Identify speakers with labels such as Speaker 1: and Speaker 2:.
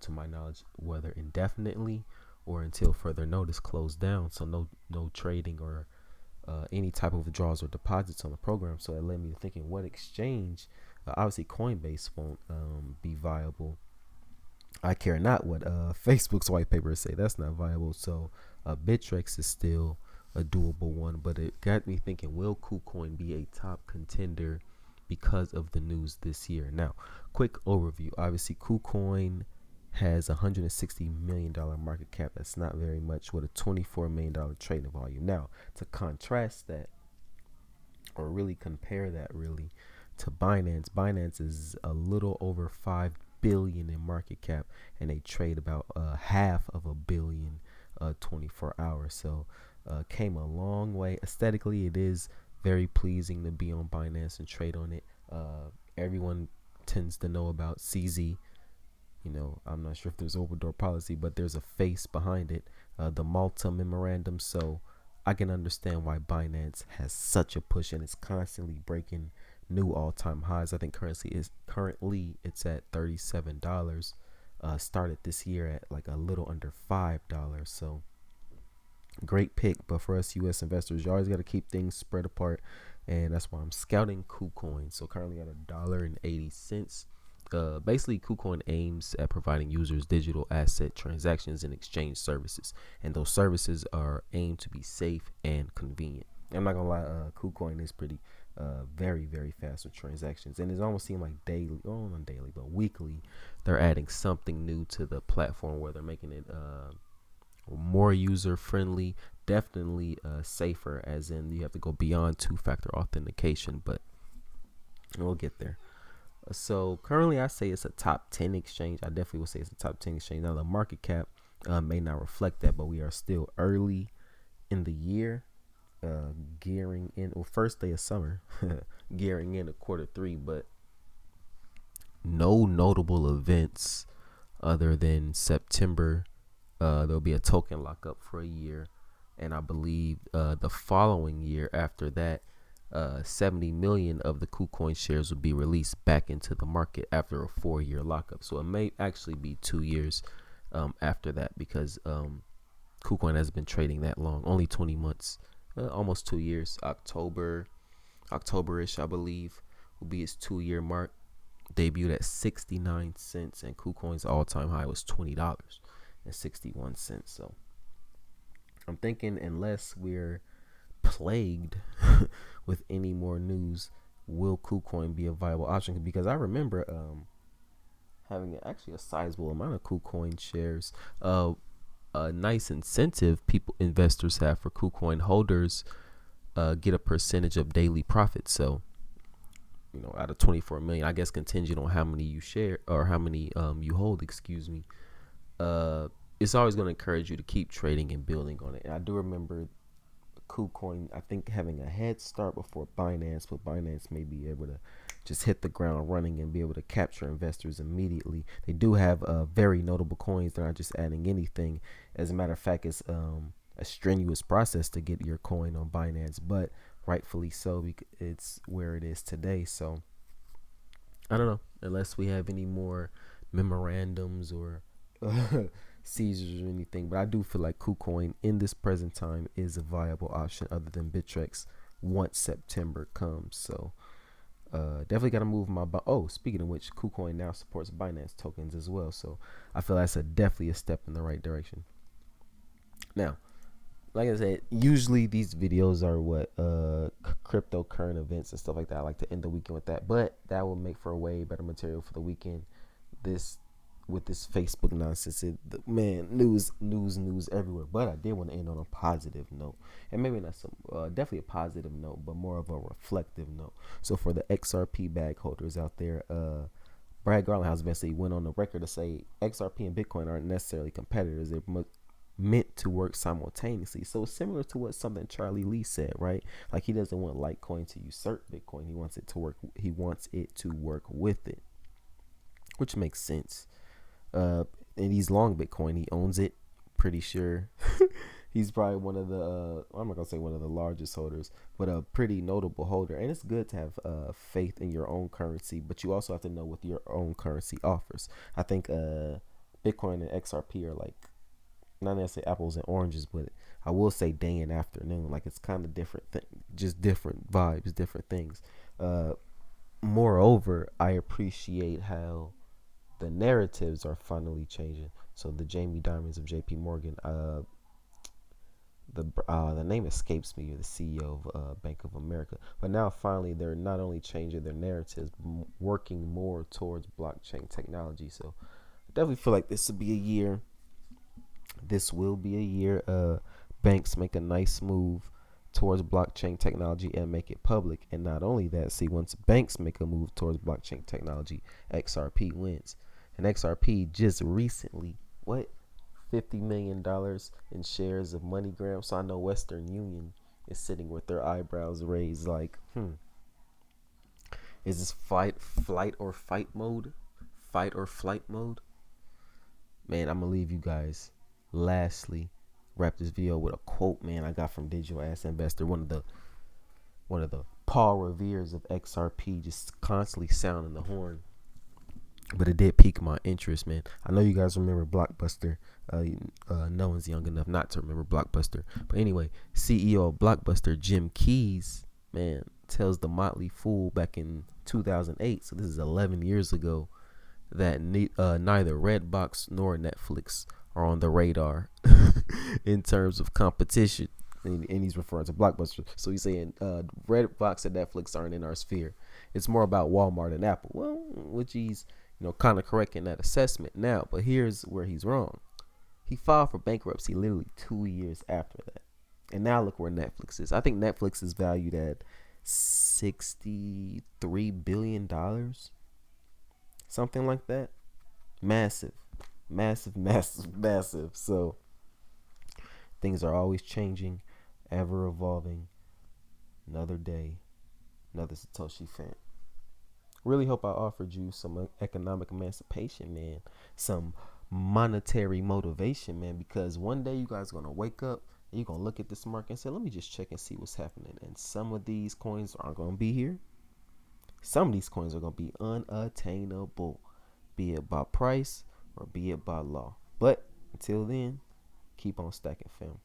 Speaker 1: to my knowledge, whether indefinitely or until further notice, closed down. So no trading or any type of withdrawals or deposits on the program. So it led me to thinking, what exchange? Obviously, Coinbase won't be viable. I care not what Facebook's white papers say. That's not viable. So Bittrex is still a doable one, but it got me thinking, will KuCoin be a top contender because of the news this year? Now, quick overview. Obviously, KuCoin has $160 million market cap. That's not very much, with a $24 million trading volume. Now, to contrast that, or really compare that really to Binance, Binance is a little over 5 billion in market cap, and they trade about half of a billion 24 hours. So came a long way. Aesthetically, it is very pleasing to be on Binance and trade on it. Everyone tends to know about CZ. I'm not sure if there's open door policy, but there's a face behind it, the Malta memorandum. So I can understand why Binance has such a push, and it's constantly breaking new all-time highs. I think currently it's at $37. Started this year at like a little under $5. So great pick. But for us US investors, you always got to keep things spread apart, and that's why I'm scouting KuCoin. So currently at $1.80. Basically, KuCoin aims at providing users digital asset transactions and exchange services, and those services are aimed to be safe and convenient. I'm not gonna lie, KuCoin is pretty, very, very fast with transactions, and it almost seems like daily, well, not daily, but weekly, they're adding something new to the platform where they're making it more user friendly, definitely safer, as in you have to go beyond two-factor authentication, but we'll get there. So currently, I say it's a top 10 exchange. I definitely would say it's a top 10 exchange. Now the market cap may not reflect that, but we are still early in the year, gearing in. Well, first day of summer, gearing in to quarter 3, but no notable events other than September. There'll be a token lockup for a year, and I believe the following year after that, 70 million of the KuCoin shares will be released back into the market after a 4-year lockup. So it may actually be 2 years after that, because KuCoin has been trading that long, only 20 months, almost 2 years. October-ish, I believe, will be its 2-year mark. Debuted at 69 cents, and KuCoin's all-time high was $20.61. So I'm thinking, unless we're plagued with any more news, will KuCoin be a viable option? Because I remember having actually a sizable amount of KuCoin shares. A nice incentive investors have for KuCoin holders, get a percentage of daily profits. So out of 24 million, I guess contingent on how many you share or how many you hold, excuse me, it's always going to encourage you to keep trading and building on it. And I do remember KuCoin, I think, having a head start before Binance, but Binance may be able to just hit the ground running and be able to capture investors immediately. They do have very notable coins. They're not just adding anything. As a matter of fact, it's a strenuous process to get your coin on Binance, but rightfully so, because it's where it is today. So I don't know, unless we have any more memorandums or seizures or anything, but I do feel like KuCoin in this present time is a viable option other than Bittrex once September comes. So definitely got to move my speaking of which, KuCoin now supports Binance tokens as well, so I feel that's definitely a step in the right direction. Now, like I said, usually these videos are what crypto current events and stuff like that. I like to end the weekend with that, but that will make for a way better material for the weekend. With this Facebook nonsense, news everywhere. But I did want to end on a positive note, and maybe not definitely a positive note, but more of a reflective note. So for the XRP bag holders out there, Brad Garlinghouse basically went on the record to say XRP and Bitcoin aren't necessarily competitors. They're meant to work simultaneously. So similar to what something Charlie Lee said, right? Like, he doesn't want Litecoin to usurp Bitcoin. He wants it to work. He wants it to work with it, which makes sense. And he's long Bitcoin. He owns it, pretty sure. He's probably one of the I'm not gonna say one of the largest holders, but a pretty notable holder. And it's good to have faith in your own currency, but you also have to know what your own currency offers. I think Bitcoin and XRP are like, not necessarily apples and oranges, but I will say day and afternoon. Like it's kind of different just different vibes, different things. Uh, Moreover, I appreciate how the narratives are finally changing. So the Jamie Dimons of J.P. Morgan, the name escapes me, the CEO of Bank of America, but now finally they're not only changing their narratives, working more towards blockchain technology. So I definitely feel like this will be a year. This will be a year. Banks make a nice move towards blockchain technology and make it public. And not only that, see, once banks make a move towards blockchain technology, XRP wins. And XRP just recently, what, $50 million in shares of MoneyGram. So I know Western Union is sitting with their eyebrows raised, like, is this flight or fight mode? Fight or flight mode? Man, I'm gonna leave you guys. Lastly, wrap this video with a quote, man, I got from Digital Ass Investor, one of the Paul Revere's of XRP, just constantly sounding the horn. But it did pique my interest, man. I know you guys remember Blockbuster. No one's young enough not to remember Blockbuster. But anyway, CEO of Blockbuster, Jim Keyes, man, tells the Motley Fool back in 2008, so this is 11 years ago, that neither Redbox nor Netflix are on the radar in terms of competition. And he's referring to Blockbuster. So he's saying Redbox and Netflix aren't in our sphere. It's more about Walmart and Apple. Well, which he's kind of correct in that assessment now. But here's where he's wrong. He filed for bankruptcy literally 2 years after that. And now look where Netflix is. I think Netflix is valued at $63 billion. Something like that. Massive. Massive, massive, massive. So things are always changing, ever evolving. Another day, another Satoshi fan. Really hope I offered you some economic emancipation, man. Some monetary motivation, man. Because one day you guys are going to wake up and you're going to look at this market and say, let me just check and see what's happening. And some of these coins aren't going to be here. Some of these coins are going to be unattainable, be it by price or be it by law. But until then, keep on stacking, fam.